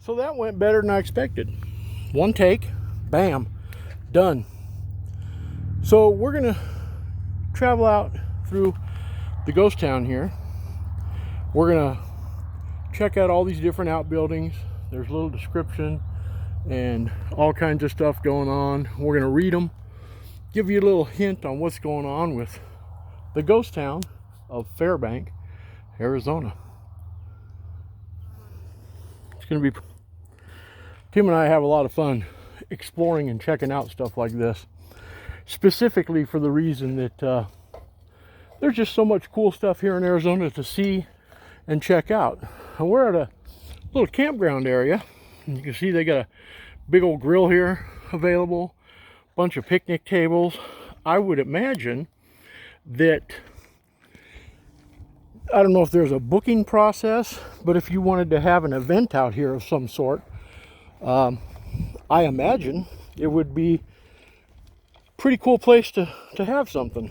So that went better than I expected. One take, bam, done. So we're gonna travel out through the ghost town here. We're gonna check out all these different outbuildings. There's a little description and all kinds of stuff going on. We're gonna read them, give you a little hint on what's going on with the ghost town of Fairbank, Arizona. It's gonna be, Tim and I have a lot of fun exploring and checking out stuff like this, specifically for the reason that there's just so much cool stuff here in Arizona to see and check out. And we're at a little campground area. And you can see they got a big old grill here available, bunch of picnic tables. I would imagine that, I don't know if there's a booking process, but if you wanted to have an event out here of some sort, I imagine it would be a pretty cool place to have something.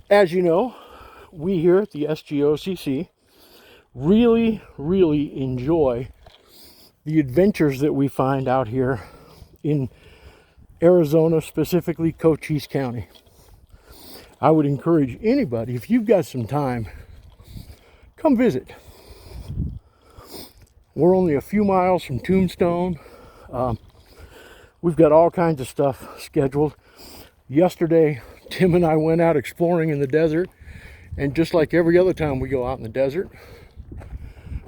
As you know, we here at the S.G.O.C.C. really enjoy the adventures that we find out here in Arizona, specifically Cochise County. I would encourage anybody, if you've got some time, come visit. We're only a few miles from Tombstone. We've got all kinds of stuff scheduled. Yesterday, Tim and I went out exploring in the desert, and just like every other time we go out in the desert,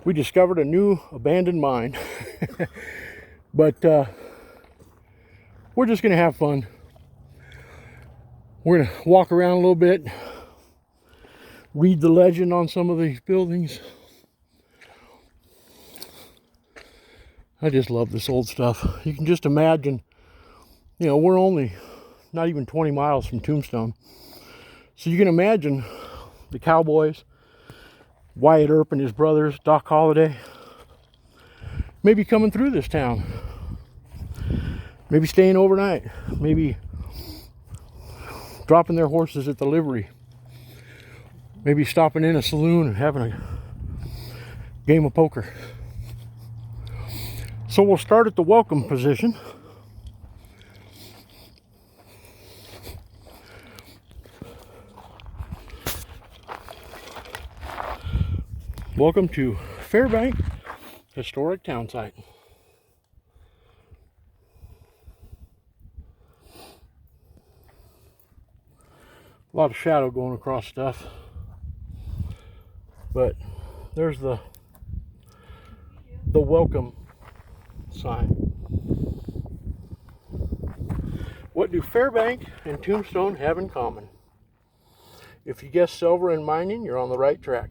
we discovered a new abandoned mine. But we're just gonna have fun. We're gonna walk around a little bit, read the legend on some of these buildings. I just love this old stuff. You can just imagine, you know, we're only not even 20 miles from Tombstone. So you can imagine the cowboys, Wyatt Earp and his brothers, Doc Holliday, maybe coming through this town, maybe staying overnight, maybe dropping their horses at the livery, maybe stopping in a saloon and having a game of poker. So we'll start at the welcome position. Welcome to Fairbank Historic Town Site. A lot of shadow going across stuff, but there's the welcome sign. What do Fairbank and Tombstone have in common? If you guess silver and mining, you're on the right track.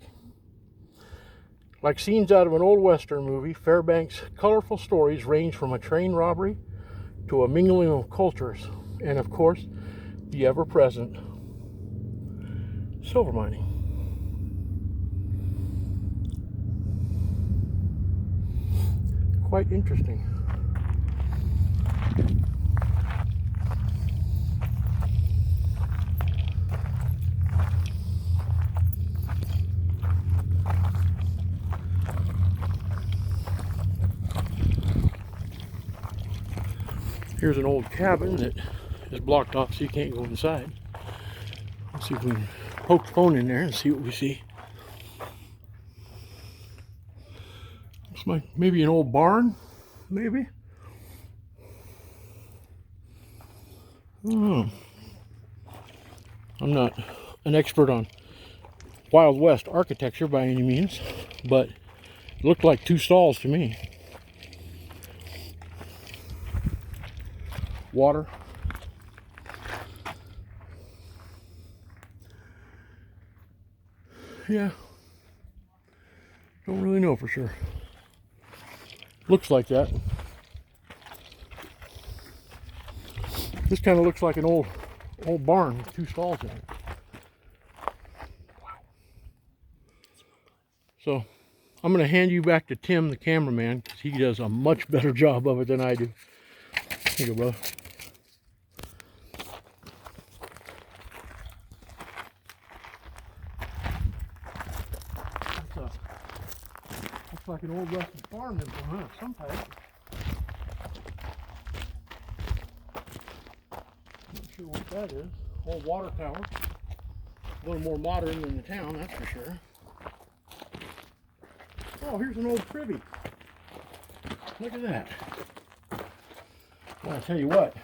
Like scenes out of an old Western movie, Fairbank's colorful stories range from a train robbery to a mingling of cultures, and of course, the ever-present silver mining. Quite interesting. Here's an old cabin that is blocked off so you can't go inside. Let's see if we can poke the phone in there and see what we see. Looks like maybe an old barn, maybe. Oh. I'm not an expert on Wild West architecture by any means, but it looked like two stalls to me. Water. Yeah. Don't really know for sure. Looks like that. This kind of looks like an old barn with two stalls in it. Wow. So I'm going to hand you back to Tim, the cameraman, because he does a much better job of it than I do. Here you go, brother. That's like an old rusted farm implement of some type. Not sure what that is. Old water tower. A little more modern than the town, that's for sure. Oh, here's an old privy. Look at that. Well, I'll tell you what.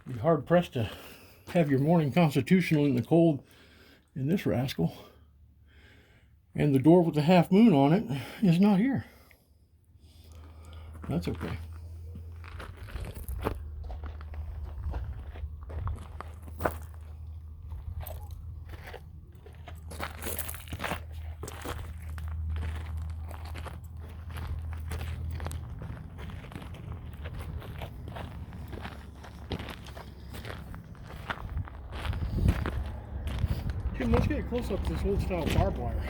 You'd be hard pressed to have your morning constitutional in the cold in this rascal. And the door with the half moon on it is not here. That's okay. Jim, let's get a close up to this old style barbed wire.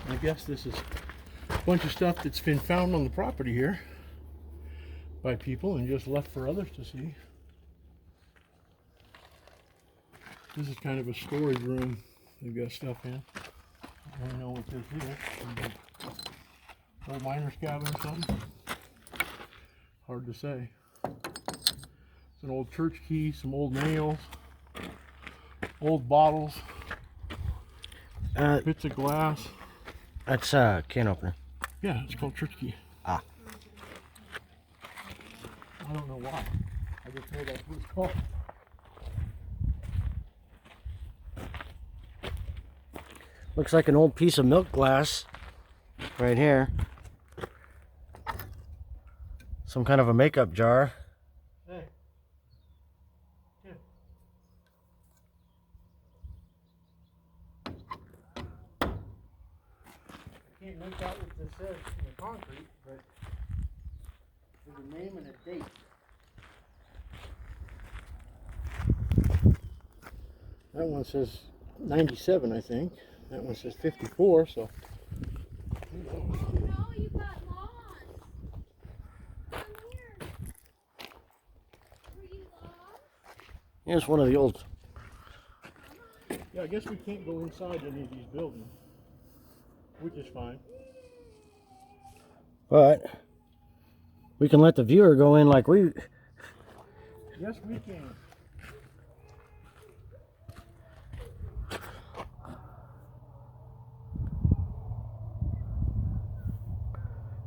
I guess this is a bunch of stuff that's been found on the property here by people and just left for others to see. This is kind of a storage room. They've got stuff in. I don't know what this is. Old miner's cabin or something. Hard to say. It's an old church key, some old nails, old bottles, bits of glass. That's a can opener. Yeah, it's called church key. Ah. I don't know why. I just know that's what it's called. Looks like an old piece of milk glass right here. Some kind of a makeup jar. Hey. Yeah. Can't make out what this says in the concrete, but there's a name and a date. That one says 97, I think. That one says 54, so. No, you got lost. Come here. Were you lost? Here's one of the old. Yeah, I guess we can't go inside any of these buildings, which is fine. But we can let the viewer go in like we. Yes, we can.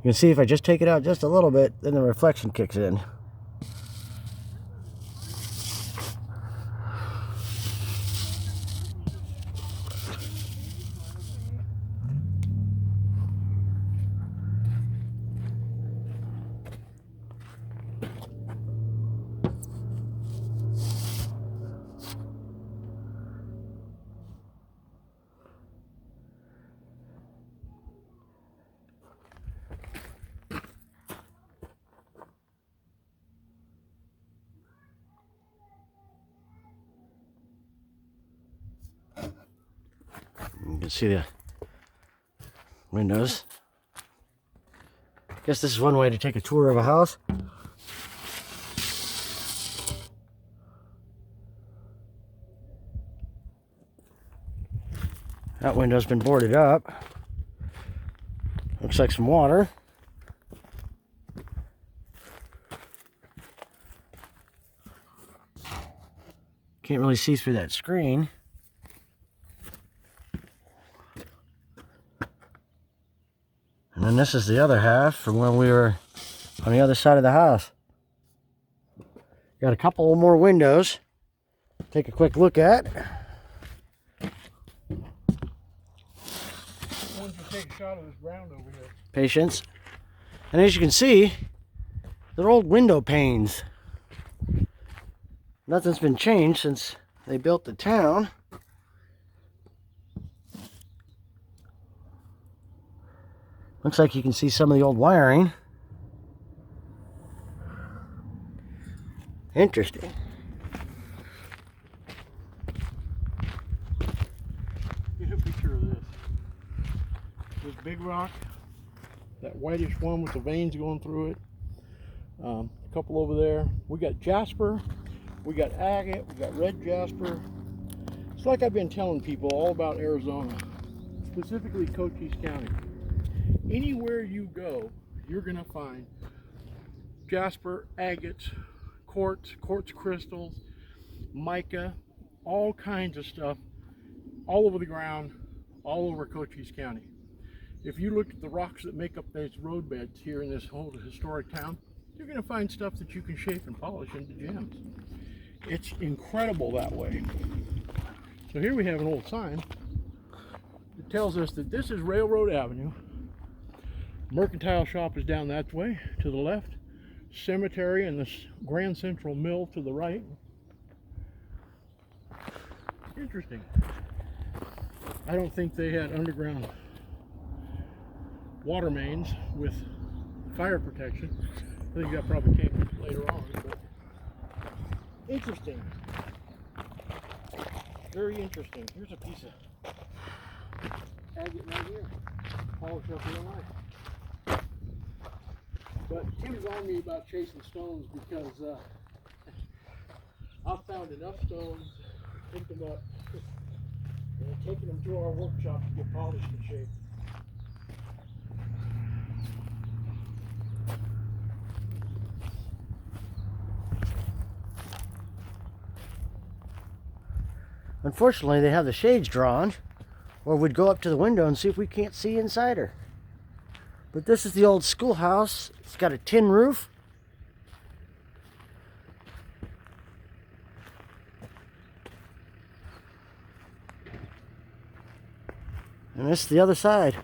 You can see if I just take it out just a little bit, then the reflection kicks in. You can see the windows. Guess this is one way to take a tour of a house. That window's been boarded up. Looks like some water. Can't really see through that screen. And then this is the other half from when we were on the other side of the house. Got a couple more windows. Take a quick look at. Why don't you take a shot of this ground over here? Patience. And as you can see, they're old window panes. Nothing's been changed since they built the town. Looks like you can see some of the old wiring. Interesting. Get a picture of this. This big rock, that whitish one with the veins going through it. A couple over there. We got jasper, we got agate, we got red jasper. This like I've been telling people all about Arizona, specifically Cochise County. Anywhere you go, you're going to find jasper, agates, quartz crystals, mica, all kinds of stuff all over the ground, all over Cochise County. If you look at the rocks that make up these road beds here in this whole historic town, you're going to find stuff that you can shape and polish into gems. It's incredible that way. So here we have an old sign that tells us that this is Railroad Avenue. Mercantile shop is down that way to the left. Cemetery and this Grand Central Mill to the right. Interesting. I don't think they had underground water mains with fire protection. I think that probably came later on, but interesting. Very interesting. Here's a piece of agate right here. Polished up real nice. But Tim's on me about chasing stones because I've found enough stones, picked them up, and taken them to our workshop to get polished and shaped. Unfortunately, they have the shades drawn, or we'd go up to the window and see if we can't see inside her. But this is the old schoolhouse. It's got a tin roof. And this is the other side.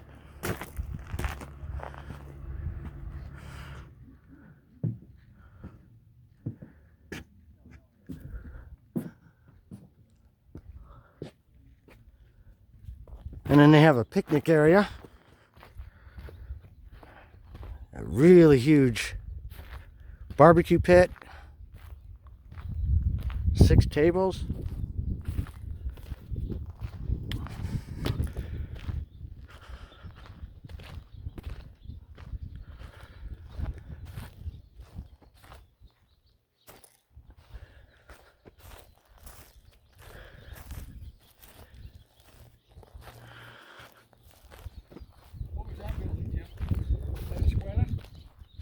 And then they have a picnic area. A really huge barbecue pit. 6 tables.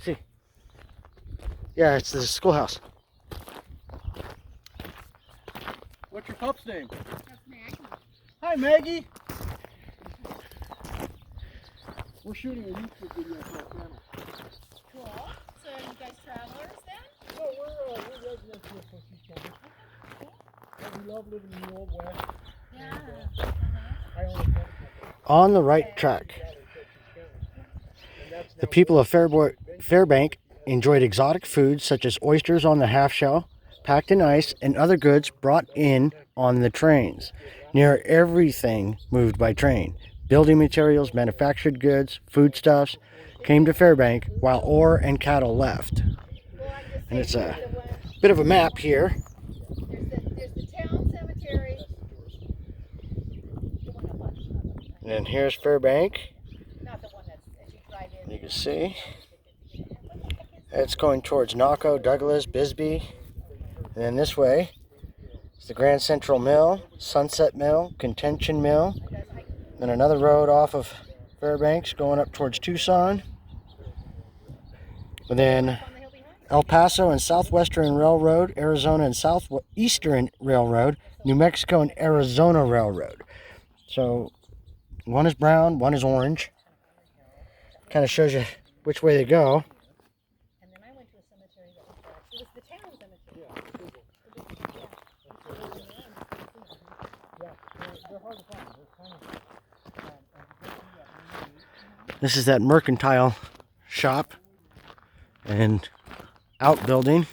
See. Yeah, it's the schoolhouse. What's your pup's name? That's Maggie. Hi, Maggie. We're shooting a YouTube video for our channel. Cool. So are you guys travelers then? No, we're residents here in Cochise County. And we love living in the Old West. Yeah. I own a company. On the right track. The people of Fairbank enjoyed exotic foods such as oysters on the half shell, packed in ice, and other goods brought in on the trains. Near everything moved by train. Building materials, manufactured goods, foodstuffs came to Fairbank while ore and cattle left. And it's a bit of a map here. There's the town cemetery. And then here's Fairbank. Not the one that's as you drive in. You can see it's going towards Naco, Douglas, Bisbee. And then this way is the Grand Central Mill, Sunset Mill, Contention Mill. Then another road off of Fairbanks going up towards Tucson. And then El Paso and Southwestern Railroad, Arizona and Southeastern Railroad, New Mexico and Arizona Railroad. So one is brown, one is orange. Kind of shows you which way they go. And then I went to a cemetery that was black. It was the town cemetery. This is that Mercantile shop and Outbuilding.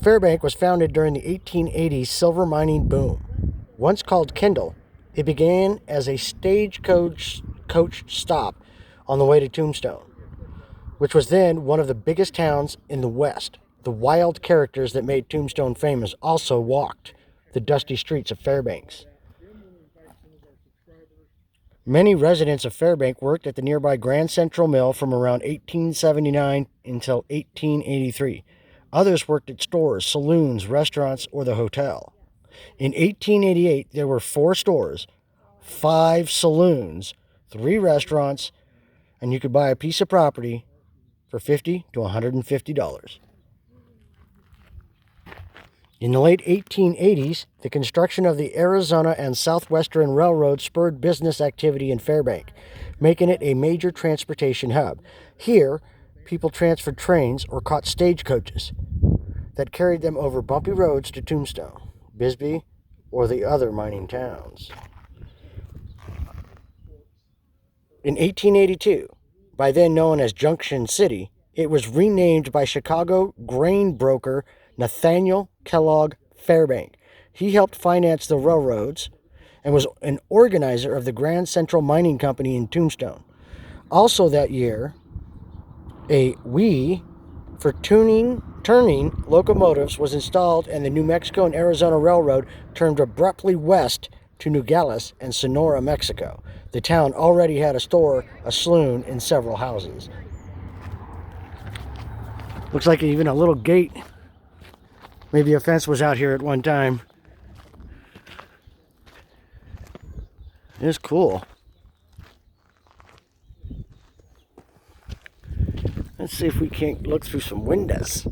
Fairbank was founded during the 1880s silver mining boom. Once called Kendall, it began as a stagecoach stop on the way to Tombstone, which was then one of the biggest towns in the West. the wild characters that made Tombstone famous also walked the dusty streets of Fairbanks. Many residents of Fairbank worked at the nearby Grand Central Mill from around 1879 until 1883. Others worked at stores, saloons, restaurants, or the hotel. In 1888, there were 4 stores, 5 saloons, 3 restaurants, and you could buy a piece of property for $50 to $150. In the late 1880s, the construction of the Arizona and Southwestern Railroad spurred business activity in Fairbank, making it a major transportation hub. Here, people transferred trains or caught stagecoaches that carried them over bumpy roads to Tombstone, Bisbee, or the other mining towns. In 1882, by then known as Junction City, it was renamed by Chicago grain broker Nathaniel Kellogg Fairbank. He helped finance the railroads and was an organizer of the Grand Central Mining Company in Tombstone. Also that year, a wheel for turning locomotives was installed, and the New Mexico and Arizona Railroad turned abruptly west to Nogales and Sonora, Mexico. The town already had a store, a saloon, and several houses. Looks like even a little gate. Maybe a fence was out here at one time. It's cool. Let's see if we can't look through some windows.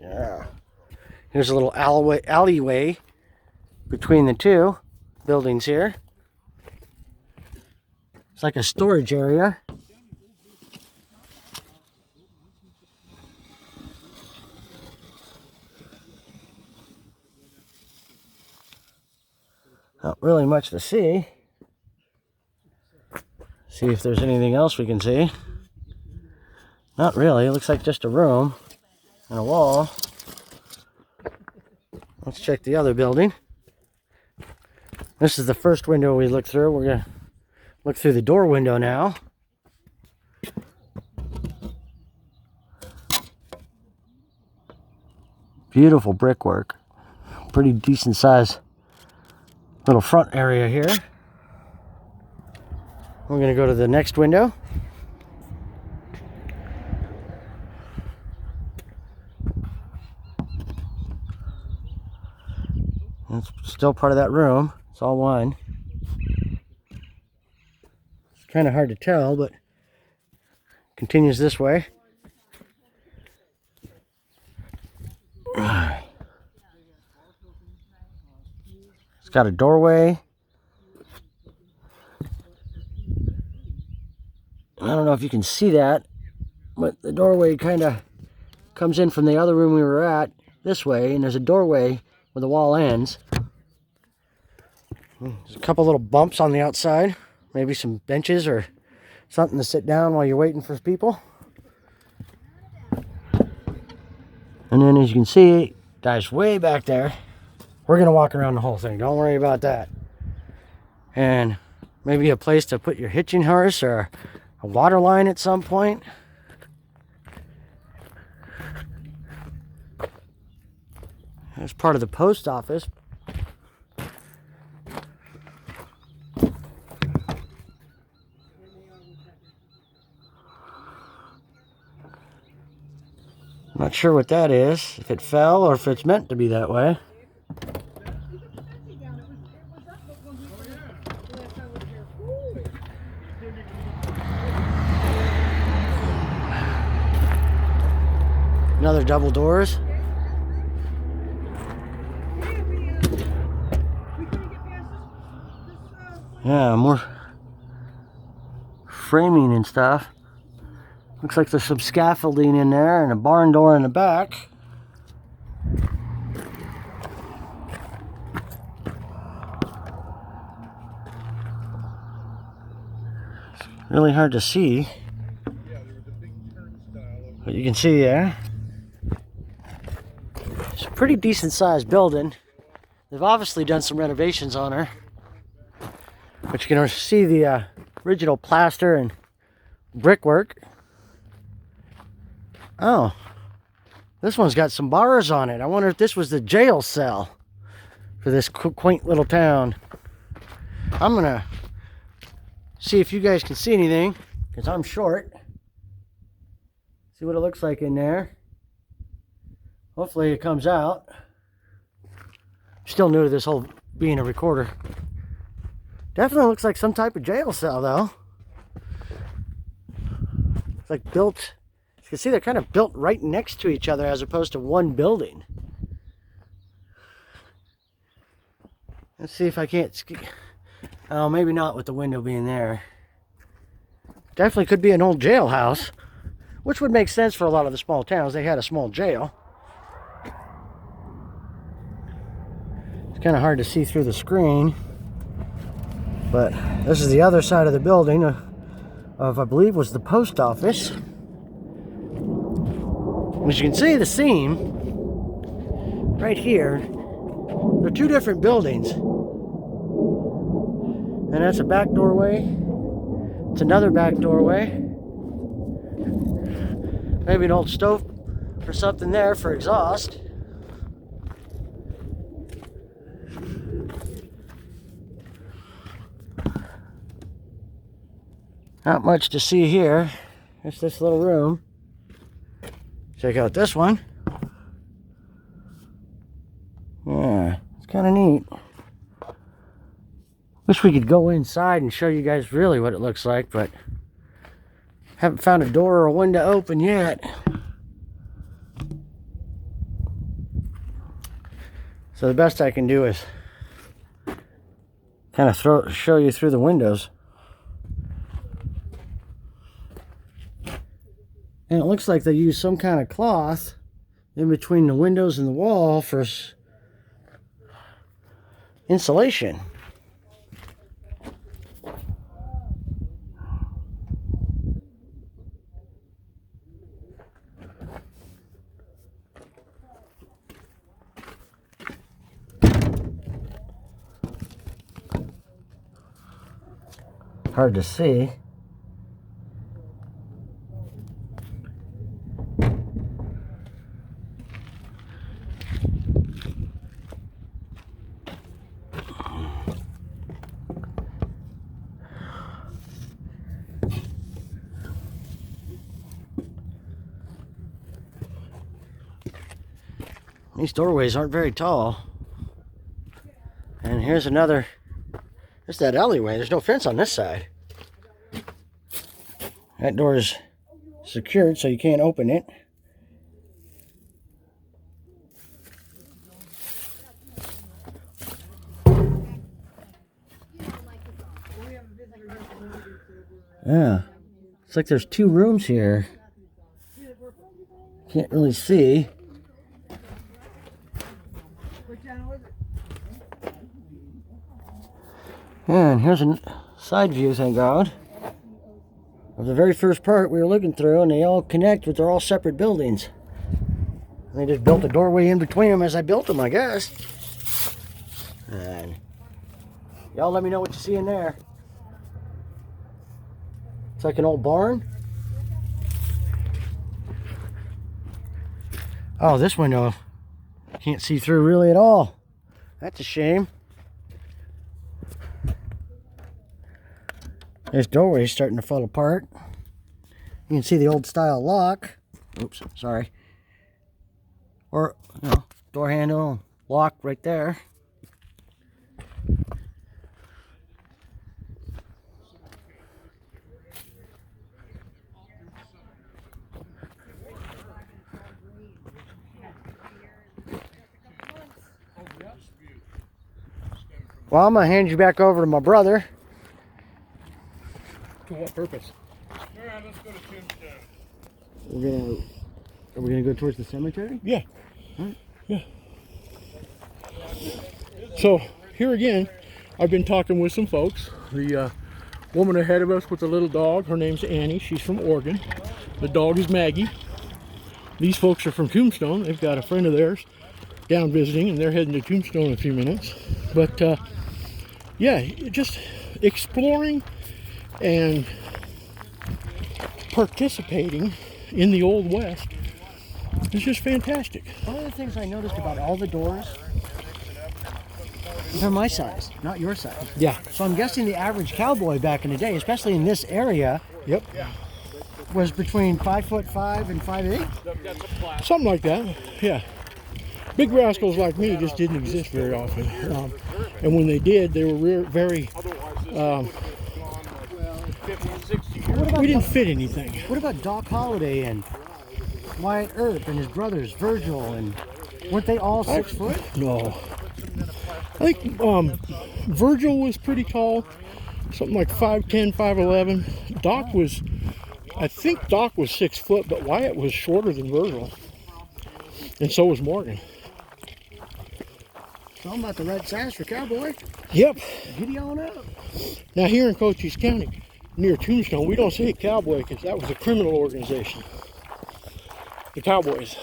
Yeah. Here's a little alleyway between the 2 buildings here. It's like a storage area. Not really much to see. See if there's anything else we can see. Not really. It looks like just a room and a wall. Let's check the other building. This is the first window we looked through. We're going to look through the door window now. Beautiful brickwork. Pretty decent size little front area here. We're going to go to the next window. It's still part of that room. It's all one. It's kind of hard to tell, but continues this way. It's got a doorway. I don't know if you can see that, but the doorway kind of comes in from the other room we were at this way, and there's a doorway where the wall ends. There's a couple little bumps on the outside, maybe some benches or something to sit down while you're waiting for people. And then as you can see, it dives way back there. We're going to walk around the whole thing. Don't worry about that. And maybe a place to put your hitching horse or a water line at some point. There's part of the post office. Not sure what that is, if it fell or if it's meant to be that way. Another double doors. Yeah, more framing and stuff. Looks like there's some scaffolding in there and a barn door in the back. It's really hard to see, but you can see there. Some pretty decent sized building. They've obviously done some renovations on her. But you can see the original plaster and brickwork. Oh, this one's got some bars on it. I wonder if this was the jail cell for this quaint little town. I'm gonna see if you guys can see anything, because I'm short. See what it looks like in there. Hopefully it comes out. Still new to this whole being a recorder. Definitely looks like some type of jail cell though. It's like built, you can see they're kind of built right next to each other as opposed to one building. Let's see if I can't, oh, maybe not with the window being there. Definitely could be an old jailhouse, which would make sense for a lot of the small towns. They had a small jail. It's kind of hard to see through the screen, but this is the other side of the building of, I believe, was the post office. As you can see, the seam right here, they're two different buildings. And that's a back doorway. It's another back doorway. Maybe an old stove or something there for exhaust. Not much to see here. It's this little room. Check out this one. Yeah, it's kind of neat. Wish we could go inside and show you guys really what it looks like, but haven't found a door or a window open yet. So the best I can do is kind of show you through the windows. And it looks like they use some kind of cloth in between the windows and the wall for insulation. Hard to see. These doorways aren't very tall. And here's another, there's that alleyway. There's no fence on this side. That door is secured, so you can't open it. Yeah, it's like there's two rooms here. Can't really see. And here's a side view, thank God, of the very first part we were looking through, and they all connect, but they're all separate buildings. And they just built a doorway in between them as I built them, I guess. And y'all let me know what you see in there. It's like an old barn. Oh, this window I can't see through really at all. That's a shame. This doorway's starting to fall apart. You can see the old style lock. Oops, sorry. Or, you know, door handle, lock right there. Well, I'm gonna hand you back over to my brother. To what purpose? Alright, let's go to Tombstone. Are we gonna go towards the cemetery? Yeah. Right. Yeah. So here again, I've been talking with some folks. The woman ahead of us with the little dog, her name's Annie. She's from Oregon. The dog is Maggie. These folks are from Tombstone. They've got a friend of theirs down visiting, and they're heading to Tombstone in a few minutes. But yeah, just exploring and participating in the Old West is just fantastic. One of the things I noticed about all the doors, they're my size, not your size. Yeah. So I'm guessing the average cowboy back in the day, especially in this area, Yep. was between 5'5" and 5'8". Something like that. Yeah. Big rascals like me just didn't exist very often. And when they did, they were very... we didn't fit anything. What about Doc Holliday and Wyatt Earp and his brothers, Virgil, and weren't they all 6 foot? No. I think Virgil was pretty tall, something like 5'10", 5'11". Doc was, I think Doc was 6 foot, but Wyatt was shorter than Virgil. And so was Morgan. So I'm about the right size for cowboy. Yep. Giddy on up. Now here in Cochise County, near Tombstone, we don't say cowboy because that was a criminal organization. The Cowboys.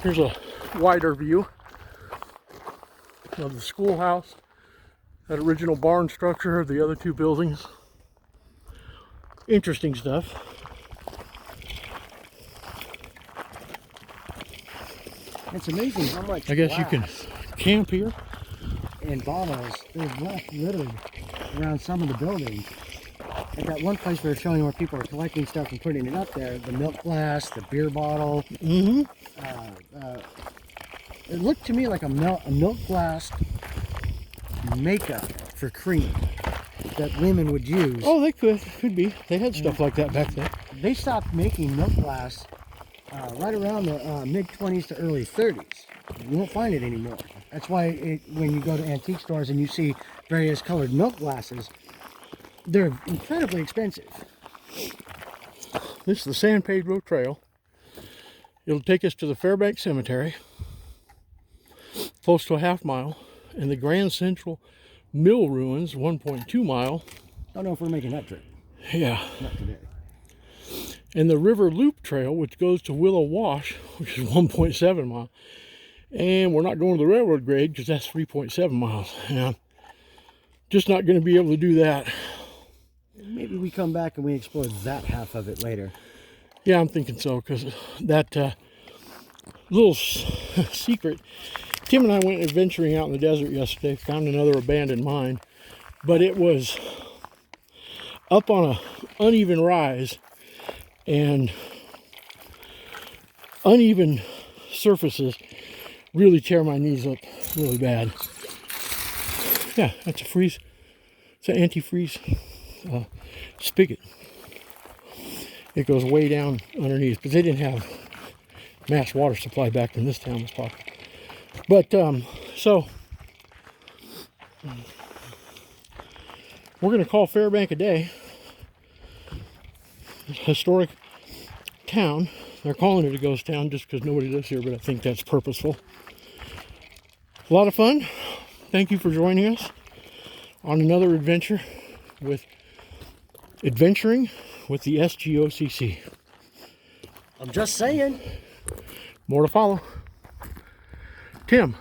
Here's a wider view of the schoolhouse, that original barn structure, the other two buildings. Interesting stuff. It's amazing how much I guess you can camp here. and bottles there's left littered around some of the buildings. At that one place we were showing where people are collecting stuff and putting it up there, the milk glass, the beer bottle. Mm-hmm. It looked to me like a milk glass makeup for cream that women would use. Oh, they could be. They had stuff like that back then. They stopped making milk glass right around the mid-20s to early 30s. You won't find it anymore. That's why when you go to antique stores and you see various colored milk glasses, they're incredibly expensive. This is the San Pedro Trail. It'll take us to the Fairbank Cemetery, close to a half mile, and the Grand Central Mill Ruins, 1.2 mile. Don't know if we're making that trip. Yeah. Not today. And the River Loop Trail, which goes to Willow Wash, which is 1.7 mile. And we're not going to the railroad grade because that's 3.7 miles. And I'm just not going to be able to do that. Maybe we come back and we explore that half of it later. Yeah, I'm thinking so, because that little secret. Tim and I went adventuring out in the desert yesterday, found another abandoned mine, but it was up on an uneven rise, and uneven surfaces really tear my knees up really bad. Yeah, that's a freeze. It's an antifreeze spigot. It goes way down underneath, but they didn't have mass water supply back in this town was possible. But so we're going to call Fairbank a day. Historic town. They're calling it a ghost town just because nobody lives here, but I think that's purposeful. A lot of fun. Thank you for joining us on another adventure with adventuring with the S.G.O.C.C. I'm just saying. More to follow. Tim,